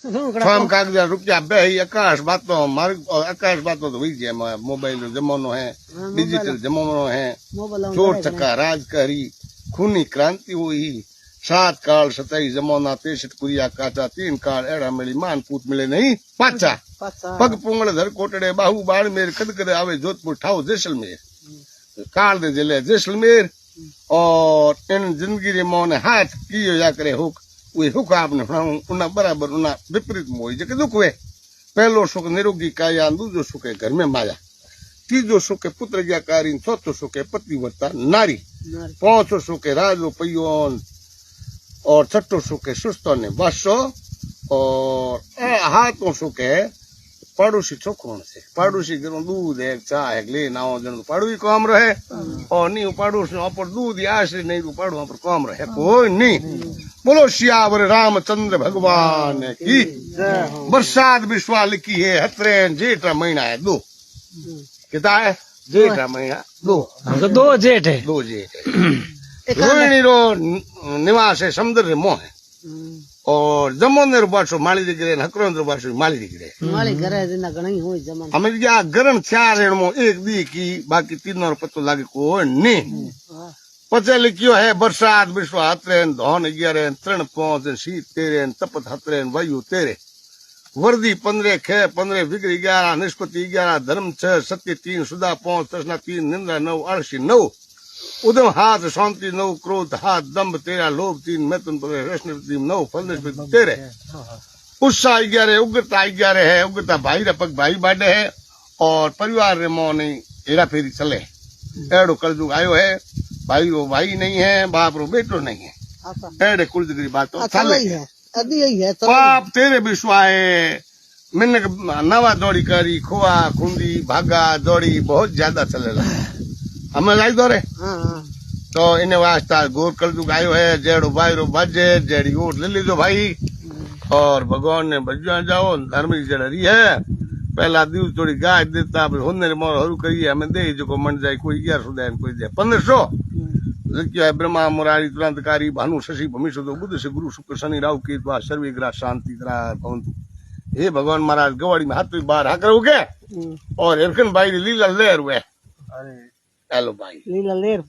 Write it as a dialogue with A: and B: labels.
A: farm કાગળ રૂપિયા બે આકાશ બાતો માર્ગ આકાશ બાતો તો વહી જાય મોબાઈલ નો જમાનો હે डिजिटल जमानो है चोर चक्का राजकारी खूनी क्रांति हुई 7 काल 27 जमाना 63 कुरिया काचा 3 काल एड़ा मिली मान पूत मिले नहीं पाचा पग पुंगड़ धर कोटड़े बाहु बाड़मेर कद आवे जोधपुर ठाव जैसलमेर काल दे जिले जैसलमेर और इन जिंदगी रे मोने हाथ कियो या करे हुक वे हुक आपने उना बराबर उना विपरीत मोई जे दुख वे पहलो सुख निरोगी काया दूजो सुख घर में माया तीजो सुखे पुत्र ज्ञाकारी चौथो सुखे पतिव्रता नारी पांचो सुखे राजो पयोन और छठो सुखे सुस्तो ने बसो और हाथों सुखे पड़ोसी चोखोण से पड़ोसी घरों दूध है चाह है ले नाओ जन पड़ोसी काम रहे और नी पड़ोसी ऊपर दूध आश्रय नहीं तो पड़ो पर काम रहे कोई नहीं बोलो सियावर रामचंद्र भगवान की बरसात विश्वा लिखी है हतरे जेठ महीना है दो कितना है जेठ महीना दो
B: जेठ है
A: रोहिणी रो निवास है समुद्र रे मोह है और जमोनेर बासो माली दिगरे हकरोंद्र बासो माली दिगरे
C: माली घरे जिना घणी होई जमन
A: हमें क्या गरण 4 रेणमो एक दी की बाकी तीनों रो पतो लागे कोई नहीं पचे लिखियो है बरसात विश्व हतरेन धौन 11 3 5 शीत 13 तपत हतरेन वायु 13 वर्दी 15 खे 15 विग्र 11 निष्पत्ति 11 धर्म 6 सत्य 3 सुधा 5 तृष्णा 3 निंदा 9 आलसी 9 उदम हाथ शांति 9 क्रोध हाथ दम्भ 13 लोभ 3 मैथुन 9 फल 13 उत्साह 11 उग्रता 11 है उग्रता भाई रपक भाई बाडे है और परिवार रे मोह नहीं हेरा फेरी चले एड़ो कलजुग आयो है भाई रो भाई नहीं है बाप रो बेटो नहीं है एड़े कुलजगी बात तो चले पाप तेरे विश्वाए मैंने नवा दौड़ी करी खोआ खुंदी भागा दौड़ी बहुत ज्यादा चलेला हमें लाई दौरे तो इन्हें वास्ता गोर कलजुग आयो है जेड़ो भाई रो बाजे जेड़ी ओट ले लीजो भाई और भगवान ने बजा जाओ धर्म की जड़ी है पहला दिवस थोड़ी गाय देता होने मोर हरू करिए हमें दे जो मन जाए कोई 1100 दे कोई दे 1500 ब्रह्मा मुरारी तुरंतकारी भानु शशि भूमिशुद्धो बुद्ध से गुरु शुक्र शनि राहु केतु सर्वे ग्रह शांति भवन्तु हे भगवान महाराज गवाड़ी में हाथ बाहर हा करोगे और हिरकन भाई लीला लेर हुए हेलो भाई
C: लीला लेर